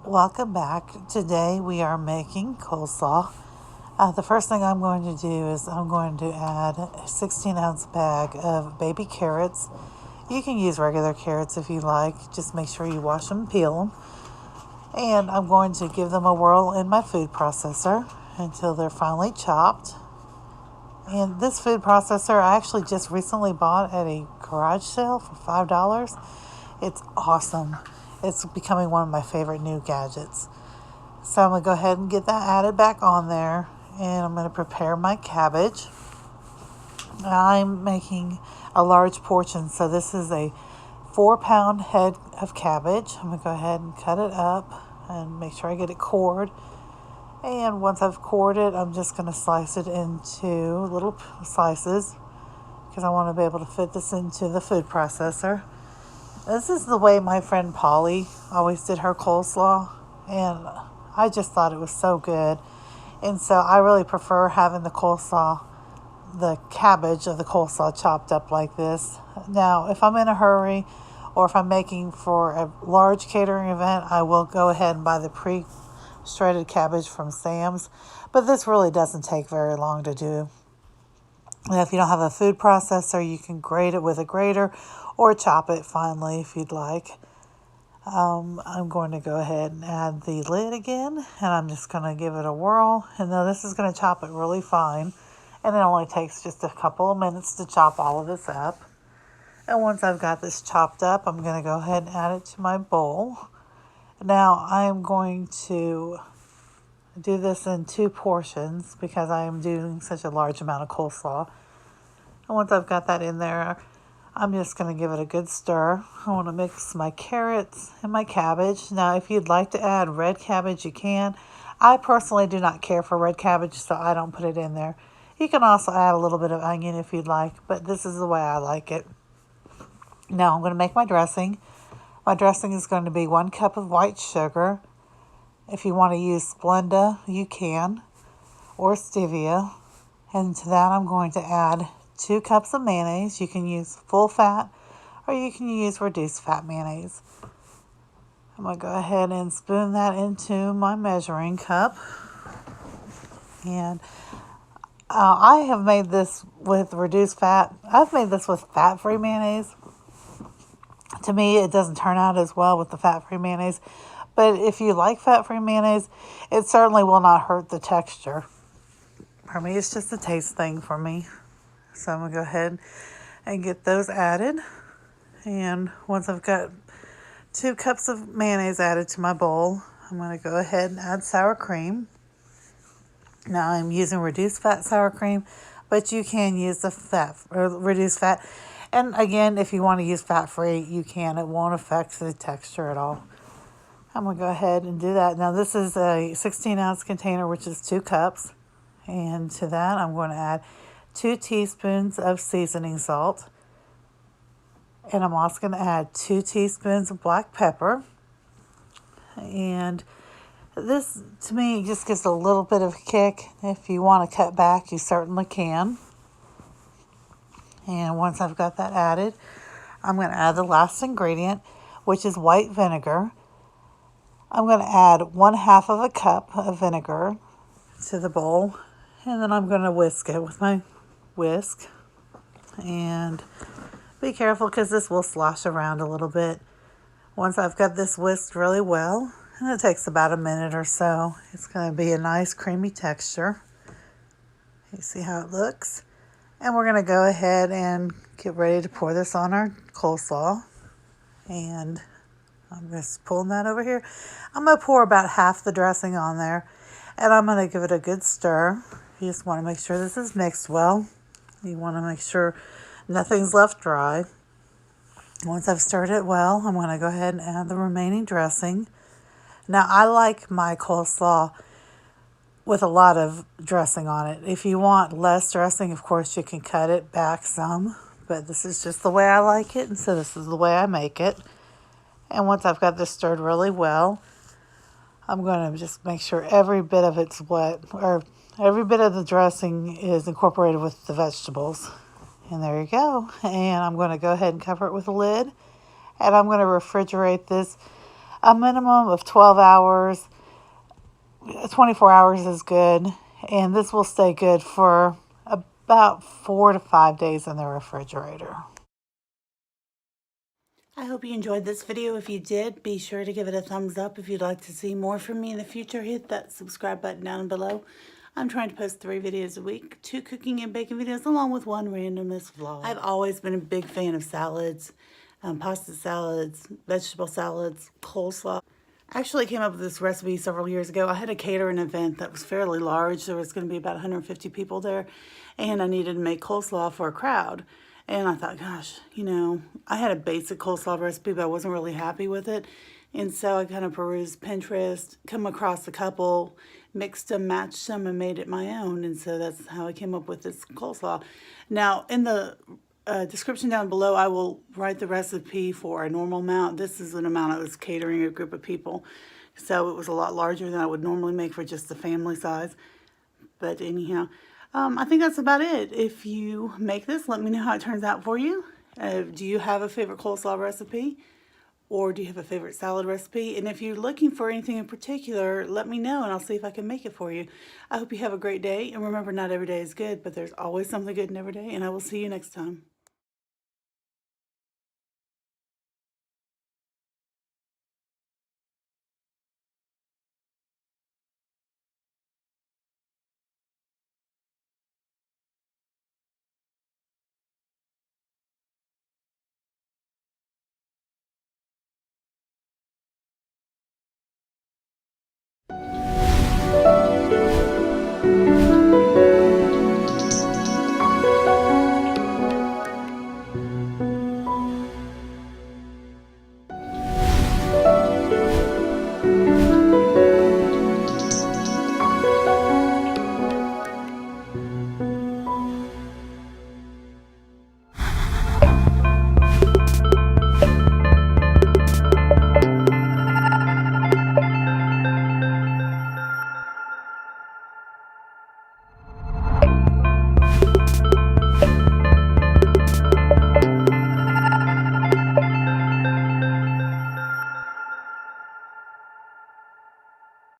Welcome back. Today we are making coleslaw. The first thing I'm going to do is I'm going to add a 16-ounce bag of baby carrots. You can use regular carrots if you like. Just make sure you wash them and peel them. And I'm going to give them a whirl in my food processor until they're finely chopped. And this food processor I actually just recently bought at a garage sale for $5. It's awesome. It's becoming one of my favorite new gadgets. So I'm going to go ahead and get that added back on there. And I'm going to prepare my cabbage. I'm making a large portion. So this is a 4-pound head of cabbage. I'm going to go ahead and cut it up and make sure I get it cored. And once I've cored it, I'm just going to slice it into little slices because I want to be able to fit this into the food processor. This is the way my friend Polly always did her coleslaw, and I just thought it was so good. And so I really prefer having the cabbage of the coleslaw chopped up like this. Now, if I'm in a hurry or if I'm making for a large catering event, I will go ahead and buy the pre-shredded cabbage from Sam's. But this really doesn't take very long to do. And if you don't have a food processor, you can grate it with a grater or chop it finely if you'd like. I'm going to go ahead and add the lid again, and I'm just going to give it a whirl. And now this is going to chop it really fine, and it only takes just a couple of minutes to chop all of this up. And once I've got this chopped up, I'm going to go ahead and add it to my bowl. Now I'm going to do this in 2 portions because I am doing such a large amount of coleslaw. And once I've got that in there, I'm just going to give it a good stir. I want to mix my carrots and my cabbage. Now, if you'd like to add red cabbage, you can. I personally do not care for red cabbage, so I don't put it in there. You can also add a little bit of onion if you'd like, but this is the way I like it. Now, I'm going to make my dressing. My dressing is going to be 1 cup of white sugar. If you want to use Splenda, you can, or stevia. And to that, I'm going to add 2 cups of mayonnaise. You can use full fat or you can use reduced fat mayonnaise. I'm going to go ahead and spoon that into my measuring cup. And I have made this with reduced fat. I've made this with fat-free mayonnaise. To me, it doesn't turn out as well with the fat-free mayonnaise. But if you like fat-free mayonnaise, it certainly will not hurt the texture. For me, it's just a taste thing for me. So I'm going to go ahead and get those added. And once I've got 2 cups of mayonnaise added to my bowl, I'm going to go ahead and add sour cream. Now I'm using reduced fat sour cream, but you can use the fat or reduced fat. And again, if you want to use fat-free, you can. It won't affect the texture at all. I'm going to go ahead and do that. Now this is a 16-ounce container, which is 2 cups. And to that, I'm going to add 2 teaspoons of seasoning salt. And I'm also going to add 2 teaspoons of black pepper. And this, to me, just gives a little bit of a kick. If you want to cut back, you certainly can. And once I've got that added, I'm going to add the last ingredient, which is white vinegar. I'm going to add 1/2 of a cup of vinegar to the bowl. And then I'm going to whisk it with my whisk. And be careful because this will slosh around a little bit. Once I've got this whisked really well, and it takes about a minute or so, it's going to be a nice creamy texture. You see how it looks? And we're going to go ahead and get ready to pour this on our coleslaw. And I'm just pulling that over here. I'm going to pour about half the dressing on there. And I'm going to give it a good stir. You just want to make sure this is mixed well. You want to make sure nothing's left dry. Once I've stirred it well, I'm going to go ahead and add the remaining dressing. Now, I like my coleslaw with a lot of dressing on it. If you want less dressing, of course, you can cut it back some. But this is just the way I like it, and so this is the way I make it. And once I've got this stirred really well, I'm going to just make sure every bit of it's wet, or every bit of the dressing is incorporated with the vegetables. And there you go. And I'm going to go ahead and cover it with a lid. And I'm going to refrigerate this a minimum of 12 hours. 24 hours is good, and this will stay good for about 4 to 5 days in the refrigerator. I hope you enjoyed this video. If you did, be sure to give it a thumbs up. If you'd like to see more from me in the future, hit that subscribe button down below. I'm trying to post 3 videos a week, 2 cooking and baking videos, along with 1 randomness vlog. I've always been a big fan of salads, pasta salads, vegetable salads, coleslaw. I actually came up with this recipe several years ago. I had to cater an event that was fairly large. There was going to be about 150 people there, and I needed to make coleslaw for a crowd. And I thought, gosh, you know, I had a basic coleslaw recipe, but I wasn't really happy with it. And so I kind of perused Pinterest, come across a couple, mixed them, matched them, and made it my own. And so that's how I came up with this coleslaw. Now, in the description down below, I will write the recipe for a normal amount. This is an amount I was catering a group of people. So it was a lot larger than I would normally make for just the family size. But anyhow, I think that's about it. If you make this, let me know how it turns out for you. Do you have a favorite coleslaw recipe? Or do you have a favorite salad recipe? And if you're looking for anything in particular, let me know and I'll see if I can make it for you. I hope you have a great day. And remember, not every day is good, but there's always something good in every day. And I will see you next time.